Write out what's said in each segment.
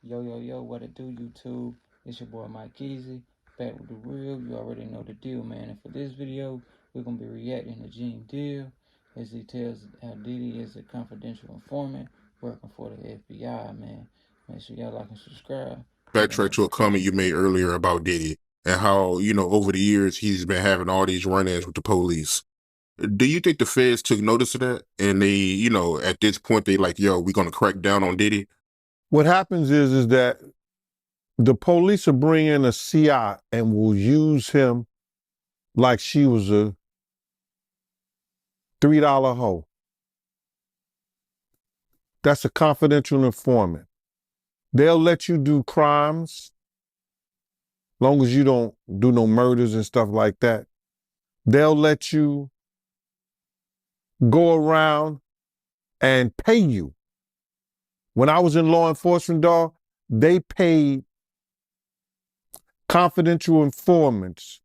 Yo, yo, yo, what it do, YouTube? It's your boy Mike Eazy, back with the real. You already know the deal, man. And for this video, we're going to be reacting to Gene Deal as he tells how Diddy is a confidential informant working for the FBI, man. Make sure y'all like and subscribe. Backtrack to a comment you made earlier about Diddy and how, over the years he's been having all these run-ins with the police. Do you think the feds took notice of that? And they, at this point, they like, yo, we're going to crack down on Diddy? What happens is that the police will bring in a CI and will use him like she was a $3 hoe. That's a confidential informant. They'll let you do crimes, long as you don't do no murders and stuff like that. They'll let you go around and pay you. When I was in law enforcement, dog, they paid confidential informants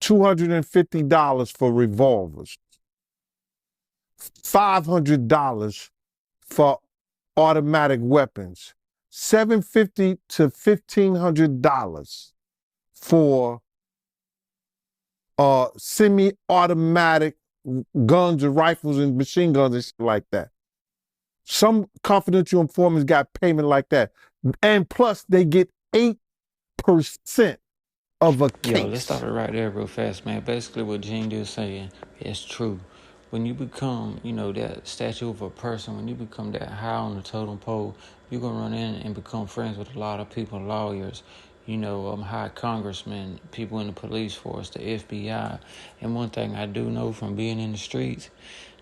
$250 for revolvers, $500 for automatic weapons, $750 to $1,500 for semi-automatic guns and rifles and machine guns and shit like that. Some confidential informants got payment like that. And plus they get 8% of a case. Yo, let's stop it right there real fast, man. Basically what Gene Deal saying is true. When you become, that statue of a person, when you become that high on the totem pole, you're going to run in and become friends with a lot of people, lawyers, high congressmen, people in the police force, the FBI. And one thing I do know from being in the streets,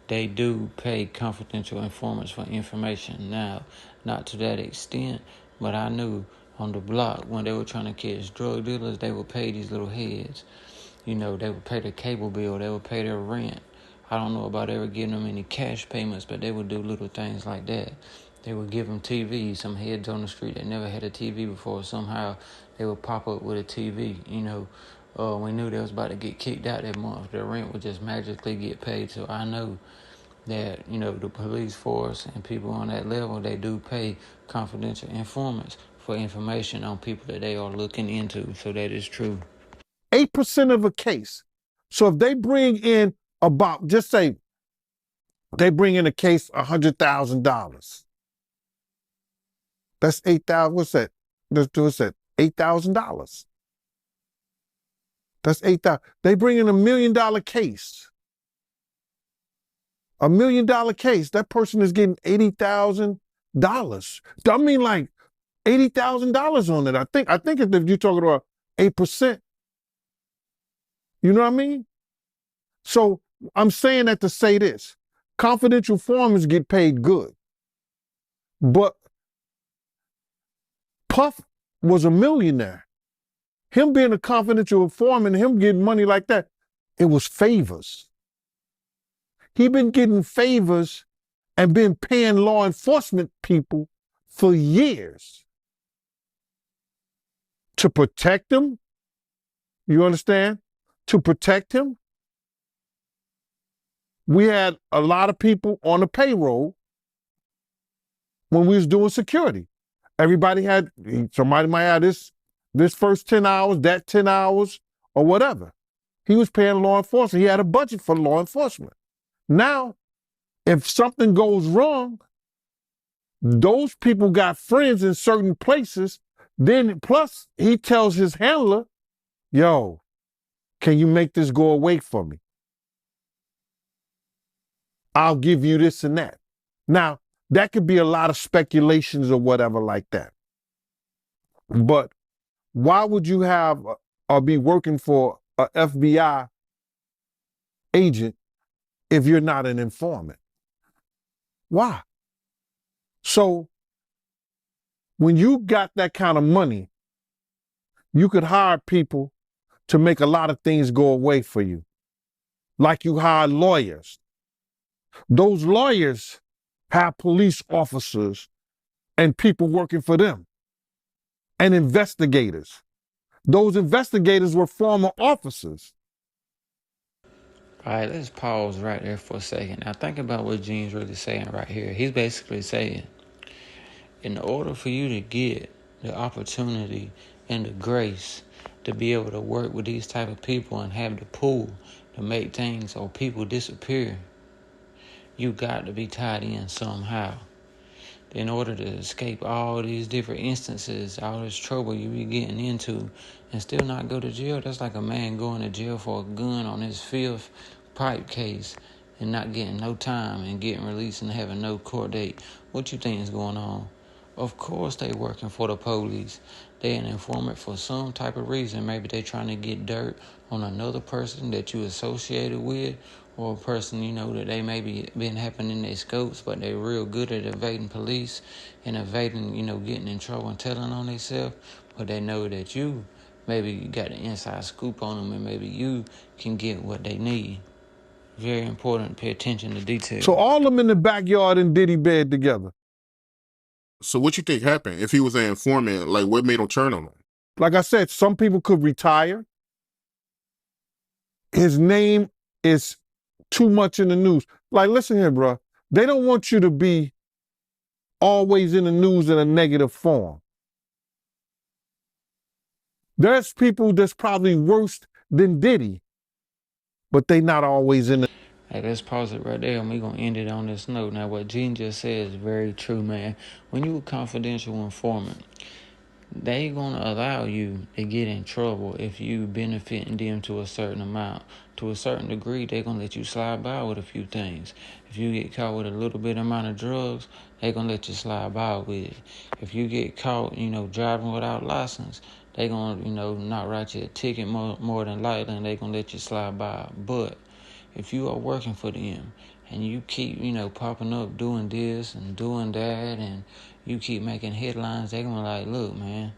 they do pay confidential informants for information. Now, not to that extent, but I knew on the block when they were trying to catch drug dealers, they would pay these little heads. They would pay their cable bill, they would pay their rent. I don't know about ever giving them any cash payments, but they would do little things like that. They would give them TV. Some heads on the street that never had a TV before, somehow they would pop up with a TV. We knew they was about to get kicked out that month. Their rent would just magically get paid. So I know that, the police force and people on that level, they do pay confidential informants for information on people that they are looking into. So that is true. 8% of a case. So if they bring in about, just say, they bring in a case $100,000. That's 8,000. What's that? What's that? $8,000. That's 8,000. They bring in $1 million case. $1 million case. That person is getting $80,000. I mean, like $80,000 on it. I think if you're talking about 8%. You know what I mean? So I'm saying that to say this. Confidential informants get paid good. But Puff was a millionaire. Him being a confidential informant, him getting money like that, it was favors. He been getting favors and been paying law enforcement people for years to protect him. You understand? To protect him. We had a lot of people on the payroll when we was doing security. Everybody had, somebody might have this first 10 hours, that 10 hours, or whatever. He was paying law enforcement. He had a budget for law enforcement. Now, if something goes wrong, those people got friends in certain places. Then plus he tells his handler, yo, can you make this go away for me? I'll give you this and that. Now, that could be a lot of speculations or whatever like that. But why would you have or be working for a FBI agent if you're not an informant? Why? So when you got that kind of money, you could hire people to make a lot of things go away for you. Like you hire lawyers. Those lawyers have police officers and people working for them and investigators. Those investigators were former officers. All right, let's pause right there for a second. Now think about what Gene's really saying right here. He's basically saying, in order for you to get the opportunity and the grace to be able to work with these type of people and have the pull to make things or people disappear, you got to be tied in somehow. In order to escape all these different instances, all this trouble you be getting into and still not go to jail, that's like a man going to jail for a gun on his fifth pipe case and not getting no time and getting released and having no court date. What you think is going on? Of course they working for the police. They an informant for some type of reason. Maybe they trying to get dirt on another person that you associated with, or a person, that they maybe been happening in their scopes, but they real good at evading police and evading, getting in trouble and telling on themselves. But they know that you maybe got an inside scoop on them and maybe you can get what they need. Very important to pay attention to detail. So all of them in the backyard in Diddy bed together. So what you think happened? If he was an informant, like what made him turn on him? Like I said, some people could retire. His name is too much in the news. Like, listen here, bro. They don't want you to be always in the news in a negative form. There's people that's probably worse than Diddy, but they not always in the... Hey, let's pause it right there and we're going to end it on this note. Now, what Gene just said is very true, man. When you a confidential informant, they going to allow you to get in trouble if you benefiting them to a certain amount. To a certain degree, they're going to let you slide by with a few things. If you get caught with a little bit amount of drugs, they're going to let you slide by with it. If you get caught, driving without license, they're going to, not write you a ticket more than likely, and they're going to let you slide by. But if you are working for them and you keep, popping up doing this and doing that and you keep making headlines, they're gonna like, look, man,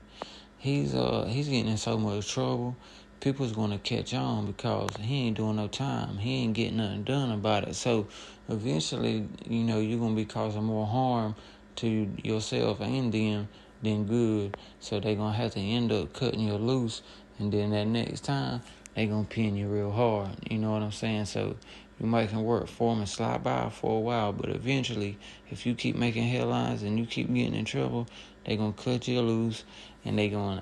he's getting in so much trouble. People's gonna catch on because he ain't doing no time. He ain't getting nothing done about it. So eventually, you're gonna be causing more harm to yourself and them than good. So they're gonna have to end up cutting you loose, and then that next time they gonna pin you real hard. You know what I'm saying? So you might can work for them and slide by for a while, but eventually, if you keep making headlines and you keep getting in trouble, they gonna cut you loose, and they gonna,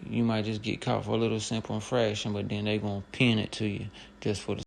you might just get caught for a little simple infraction, but then they gonna pin it to you just for the